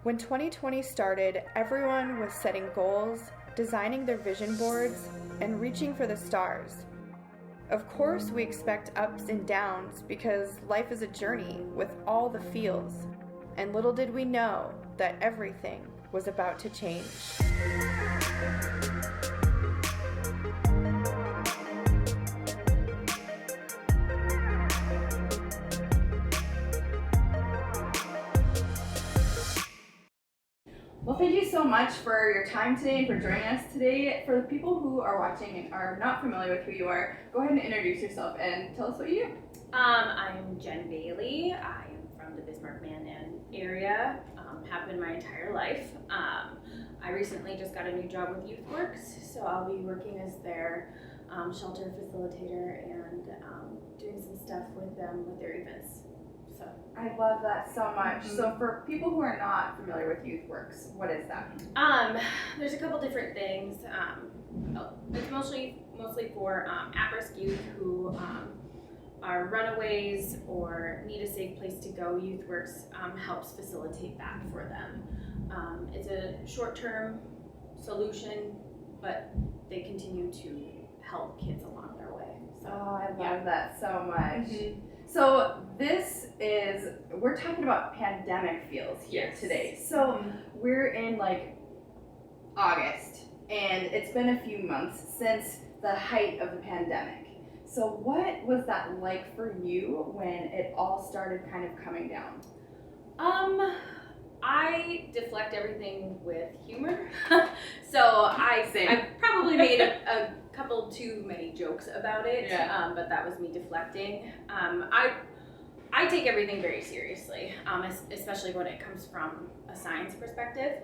When 2020 started, everyone was setting goals, designing their vision boards, and reaching for the stars. Of course, we expect ups and downs because life is a journey with all the feels. And little did we know that everything was about to change. Well, thank you so much for your time today and for joining us today. For the people who are watching and are not familiar with who you are, go ahead and introduce yourself and tell us what you do. I'm Jen Bailey. I am from the Bismarck-Mandan area, have been my entire life. I recently just got a new job with YouthWorks, so I'll be working as their shelter facilitator and doing some stuff with them with their events. So I love that so much. So for people who are not familiar with YouthWorks, what is that? There's a couple different things. It's mostly for at-risk youth who are runaways or need a safe place to go. YouthWorks helps facilitate that for them. It's a short-term solution, but they continue to help kids along their way. So, I love that so much. So we're talking about pandemic feels here today. So we're in like August, and it's been a few months since the height of the pandemic. So what was that like for you when it all started kind of coming down? I deflect everything with humor. So I probably made a couple too many jokes about it, but that was me deflecting. I take everything very seriously, especially when it comes from a science perspective.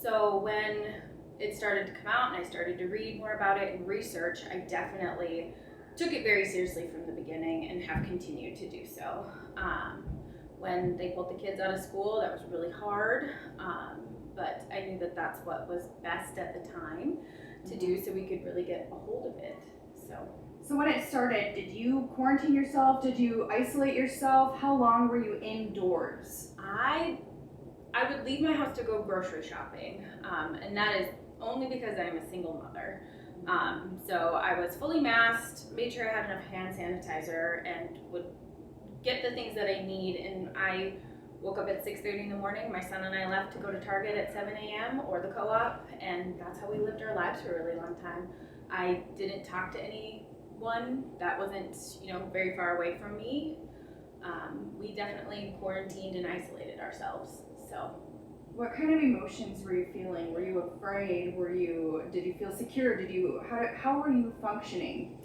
So when it started to come out and I started to read more about it and research, I definitely took it very seriously from the beginning and have continued to do so. When they pulled the kids out of school, that was really hard, but I knew that that's what was best at the time to do so we could really get a hold of it. So when it started, did you quarantine yourself? Did you isolate yourself? How long were you indoors? I would leave my house to go grocery shopping, and that is only because I'm a single mother. So I was fully masked, made sure I had enough hand sanitizer, and would get the things that I need. And I woke up at 6:30 in the morning. My son and I left to go to Target at 7 a.m. or the co-op, and that's how we lived our lives for a really long time. I didn't talk to anyone that wasn't, very far away from me. We definitely quarantined and isolated ourselves. So, what kind of emotions were you feeling? Were you afraid? Did you feel secure? How were you functioning?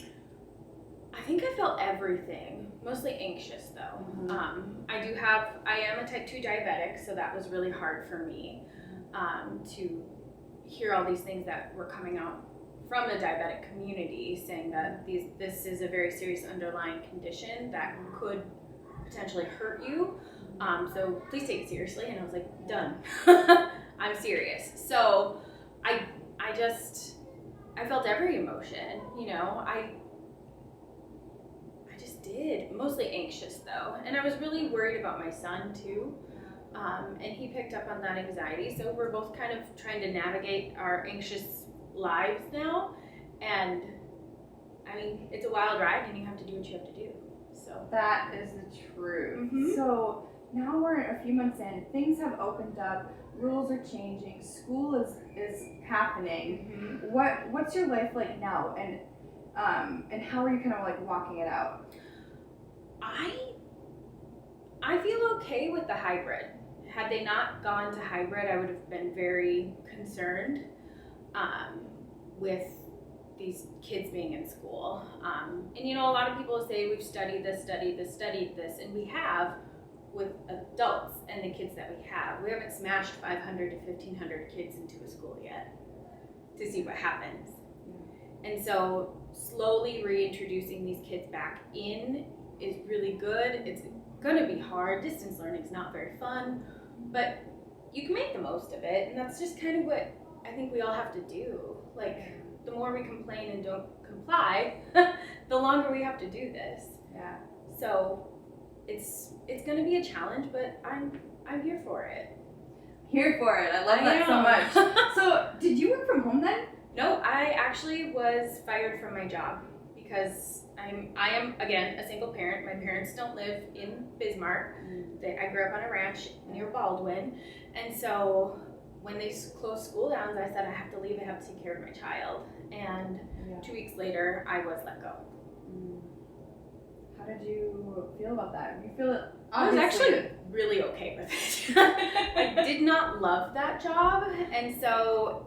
I think I felt everything, mostly anxious though. I am a type 2 diabetic, so that was really hard for me to hear all these things that were coming out from the diabetic community saying that this is a very serious underlying condition that could potentially hurt you. So please take it seriously. And I was like, done. I'm serious. So I felt every emotion, I just did. Mostly anxious though. And I was really worried about my son too. And he picked up on that anxiety. So we're both kind of trying to navigate our anxious lives now. And I mean, it's a wild ride and you have to do what you have to do. So that is the truth. So now we're a few months in, things have opened up, rules are changing, school is happening. What's your life like now, and how are you kind of like walking it out? I feel okay with the hybrid. Had they not gone to hybrid, I would have been very concerned with these kids being in school. And a lot of people say we've studied this, and we have with adults and the kids that we have. We haven't smashed 500 to 1,500 kids into a school yet to see what happens. And so slowly reintroducing these kids back in is really good. It's gonna be hard. Distance learning is not very fun, but you can make the most of it, and that's just kind of what I think we all have to do. Like, the more we complain and don't comply, the longer we have to do this. Yeah. So it's going to be a challenge, but I'm here for it. Here for it. I love that so much. So, did you work from home then? No, I actually was fired from my job because I am again a single parent. My parents don't live in Bismarck. I grew up on a ranch near Baldwin, and so when they closed school downs, I said I have to leave. I have to take care of my child, and 2 weeks later, I was let go. How did you feel about that? You feel it? I was actually really okay with it. I did not love that job, and so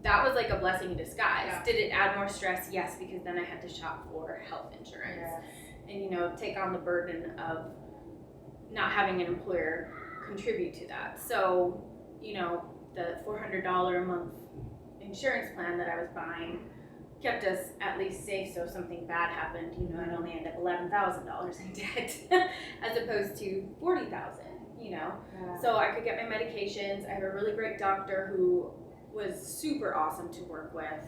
that was like a blessing in disguise. Yeah. Did it add more stress? Yes, because then I had to shop for health insurance and take on the burden of not having an employer contribute to that. So, the $400 a month insurance plan that I was buying kept us at least safe, so if something bad happened, I'd only end up $11,000 in debt as opposed to $40,000, So I could get my medications. I have a really great doctor who was super awesome to work with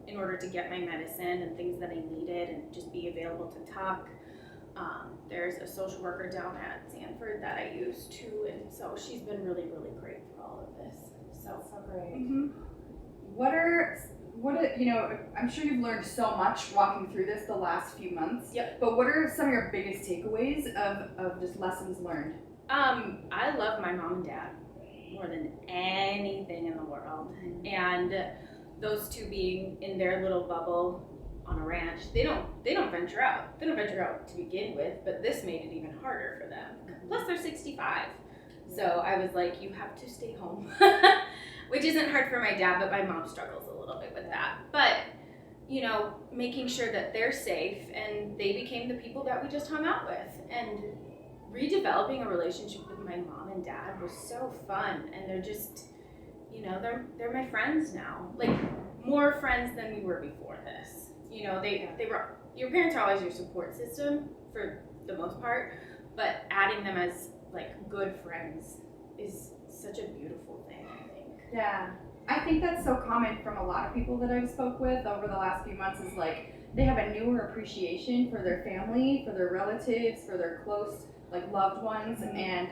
in order to get my medicine and things that I needed and just be available to talk. There's a social worker down at Sanford that I use too, and so she's been really, really great through all of this. So great. Mm-hmm. I'm sure you've learned so much walking through this the last few months. Yep. But what are some of your biggest takeaways of just lessons learned? I love my mom and dad more than anything in the world, and those two being in their little bubble on a ranch, they don't venture out. They don't venture out to begin with, but this made it even harder for them. Plus, they're 65, so I was like, you have to stay home, which isn't hard for my dad, but my mom struggles a little bit with that. But making sure that they're safe, and they became the people that we just hung out with, and redeveloping a relationship with my mom and dad was so fun, and they're just, they're my friends now, like more friends than we were before this. They were, your parents are always your support system for the most part, but adding them as like good friends is such a beautiful thing, I think. Yeah, I think that's so common from a lot of people that I've spoke with over the last few months, is like they have a newer appreciation for their family, for their relatives, for their close loved ones, and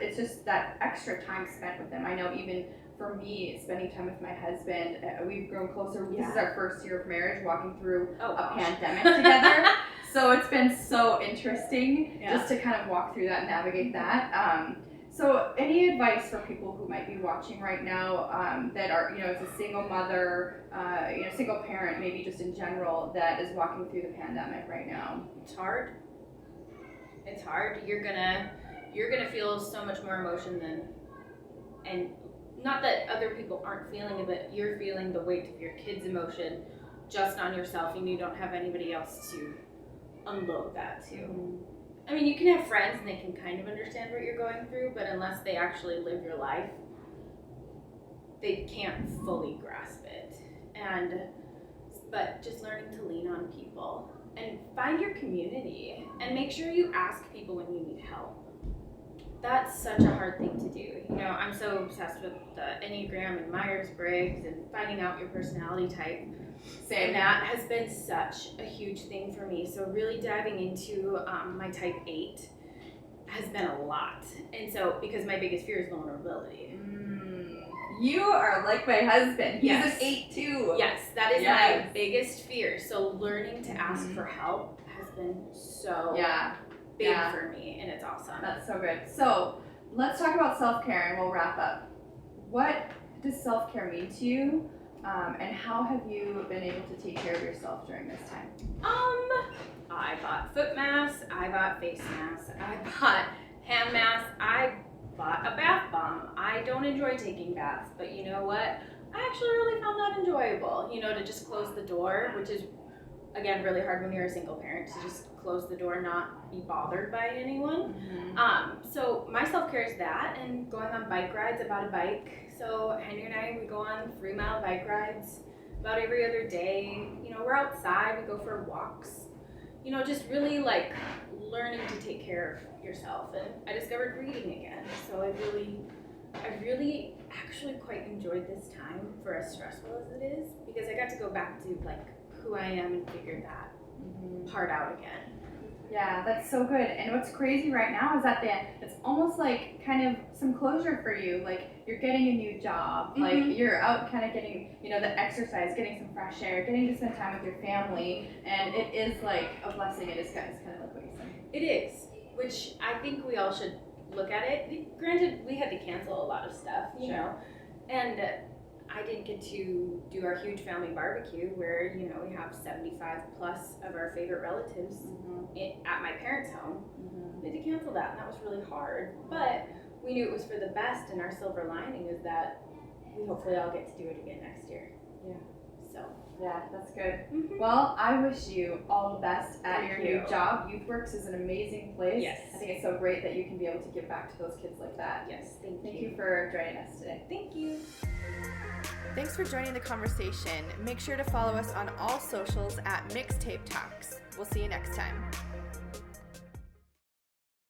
it's just that extra time spent with them. I know even for me, spending time with my husband, we've grown closer. This is our first year of marriage, walking through a pandemic together. So it's been so interesting just to kind of walk through that and navigate that. So any advice for people who might be watching right now that are, as a single mother, single parent, maybe just in general, that is walking through the pandemic right now? It's hard. It's hard. You're gonna feel so much more emotion and not that other people aren't feeling it, but you're feeling the weight of your kid's emotion just on yourself, and you don't have anybody else to unload that to. I mean, you can have friends and they can kind of understand what you're going through, but unless they actually live your life, they can't fully grasp it. But just learning to lean on people and find your community and make sure you ask people when you need help. That's such a hard thing to do. I'm so obsessed with the Enneagram and Myers-Briggs and finding out your personality type. And that has been such a huge thing for me. So really diving into my type 8 has been a lot. And so, because my biggest fear is vulnerability. You are like my husband. He's Yes. an 8 too. Yes, that is my biggest fear. So learning to ask for help has been so big for me, and it's awesome. That's so good. So let's talk about self-care and we'll wrap up. What does self-care mean to you? And how have you been able to take care of yourself during this time? I bought foot masks, I bought face masks, I bought hand masks, I bought a bath bomb. I don't enjoy taking baths, but you know what? I actually really found that enjoyable, to just close the door, which is, again, really hard when you're a single parent, to just close the door and not be bothered by anyone. So my self-care is that, and going on bike rides. I bought a bike. So Henry and I, we go on 3-mile bike rides about every other day. We're outside, we go for walks. Just really learning to take care of yourself. And I discovered reading again. So I really actually quite enjoyed this time, for as stressful as it is, because I got to go back to who I am and figure that part out again. Yeah, that's so good. And what's crazy right now is that it's almost like kind of some closure for you. Like you're getting a new job, like you're out kind of getting, you know, the exercise, getting some fresh air, getting to spend time with your family, and it is like a blessing. It is kind of like what you said. It is, which I think we all should look at it. Granted, we had to cancel a lot of stuff, you know, and I didn't get to do our huge family barbecue where, you know, we have 75 plus of our favorite relatives at my parents' home. We had to cancel that, and that was really hard. But we knew it was for the best, and our silver lining is that we hopefully all get to do it again next year. Yeah. So. Yeah, that's good. Well, I wish you all the best at your new job. YouthWorks is an amazing place. Yes. I think it's so great that you can be able to give back to those kids like that. Yes, thank Thank you for joining us today. Thank you. Thanks for joining the conversation. Make sure to follow us on all socials at Mixtape Talks. We'll see you next time.